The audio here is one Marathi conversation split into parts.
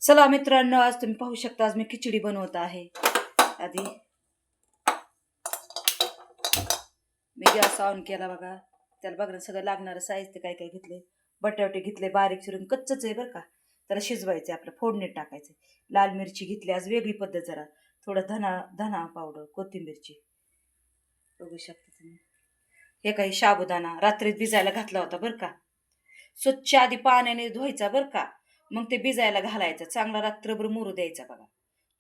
चला मित्रांनो, आज तुम्ही पाहू शकता आज मी खिचडी बनवत आहे. आधी मी गॅस ऑन केला बघा. त्याला बघा सगळं लागणारं साहित्य काय काय घेतले. बटाटे घेतले बारीक चिरून, कच्चच आहे बरं का. त्याला शिजवायचं, आपलं फोडणीत टाकायचं. लाल मिरची घेतली, आज वेगळी पद्धत जरा. थोडं धना पावडर, कोथिंबीरची बघू शकता तुम्ही. हे काही साबुदाणा रात्रीत भिजायला घातला होता बरं का. स्वच्छ आधी पाण्याने धुवायचा बरं का, मग ते भिजायला घालायचं. चांगला रात्रभर मुरू द्यायचा बघा.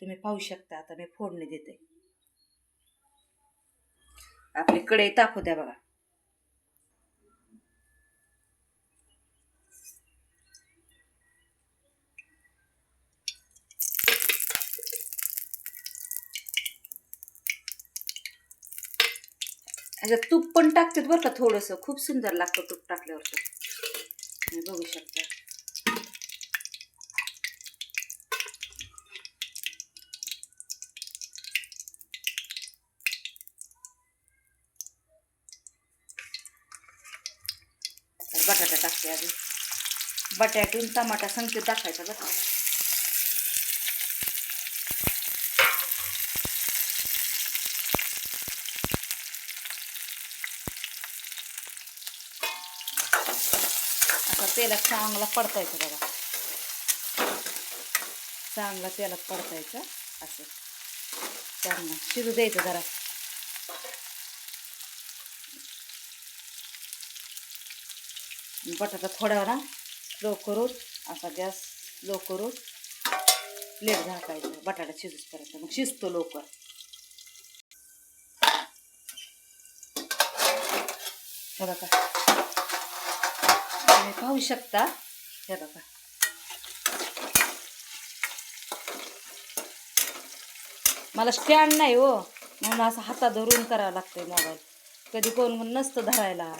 तुम्ही पाहू शकता. आता मी फोडणी देते. आपली कढई तापू द्या बघा. ह्याच्यात तूप पण टाकतात बरं का, थोडंसं खूप सुंदर लागतं तूप टाकल्यावर. तुम्ही बघू शकता. बटाटा टाकते आधी. बटाट्यातून टमाटा संगतीत टाकायचा बरं का. असा तेलात चांगला पडतायचं बघा. चांगला तेलात पडतायचं असं. चांगलं शिजू द्यायचं जरा. बटाटा थोड्या वेळा स्लो करून, असा गॅस लो करून प्लेट झाकायचं. बटाटा शिजूपर्यंत, मग शिजतो लवकर. हे बघा, तुम्ही पाहू शकता. हे बघा, मला स्टँड नाही हो, म्हणून असं हातात धरून करावं लागतंय मोबाईल. कधी कोण नसतं धरायला,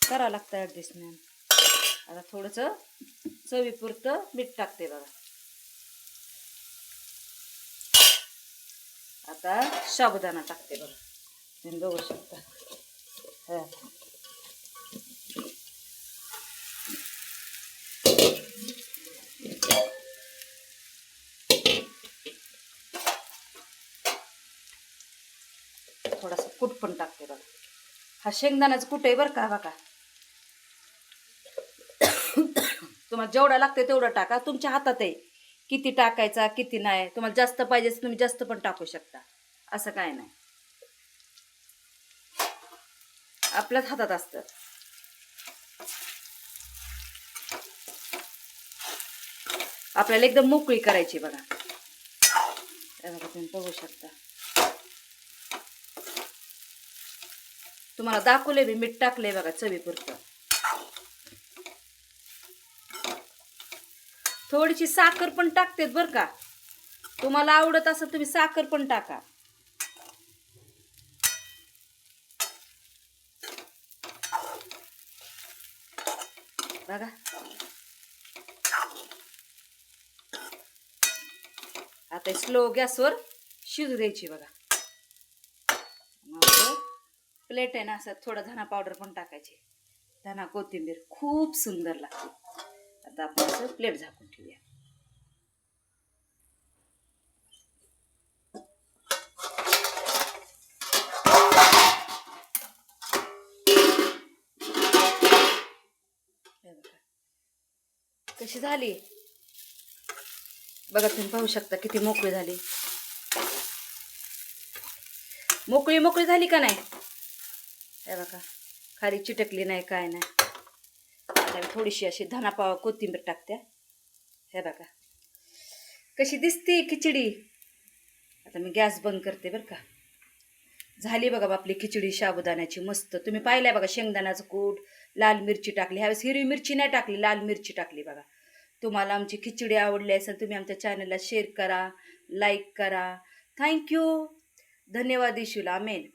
करावं लागतं ॲडजस्टमेंट. आता थोडंसं चवीपुरतं मीठ टाकते बघा. आता साबुदाणा टाकते बघा. तुम्ही बघू शकता. थोडासा कूट पण टाकते बघा. हा शेंगदाण्याचं कूट आहे बरं का. बघा, तुम्हाला जेवढा लागते तेवढं टाका. तुमच्या हातात आहे किती टाकायचा किती नाही. तुम्हाला जास्त पाहिजे तुम्ही जास्त पण टाकू शकता, असं काय नाही. आपल्याच हातात असतं. आपल्याला एकदम मोकळी करायची बघा. तुम्ही बघू शकता. तुम्हाला दाखवले मी मीठ टाकले बघा चवीपुरतं. थोडीशी साखर पण टाकतेत बरं का. तुम्हाला आवडत असं तुम्ही साखर पण टाका बघा. आता स्लो गॅसवर शिजू द्यायची बघा. मग प्लेट आहे ना, असं थोडं धना पावडर पण टाकायची. धना कोथिंबीर खूप सुंदर लागते. आता आपण असं प्लेट झाकून ठेवूया. कशी झाली बघा. तुम्ही पाहू शकता किती मोकळी झाली. मोकळी मोकळी झाली का नाही. हे बघा, खाली चिटकली नाही काय नाही. आता थोडीशी अशी धना कोथिंबीर टाकते. हे बघा कशी दिसते खिचडी. आता मी गॅस बंद करते बरं का. झाली बघा आपली खिचडी साबुदाण्याची मस्त. तुम्ही पाहिलंय बघा, शेंगदाण्याचं कूट, लाल मिरची टाकली. ह्यावेळेस हिरवी मिरची नाही टाकली, लाल मिरची टाकली बघा. तुम्हाला आमची खिचडी आवडली असेल तुम्ही आमच्या चॅनलला शेअर करा, लाईक करा. थँक्यू, धन्यवाद. इशूला आमेन.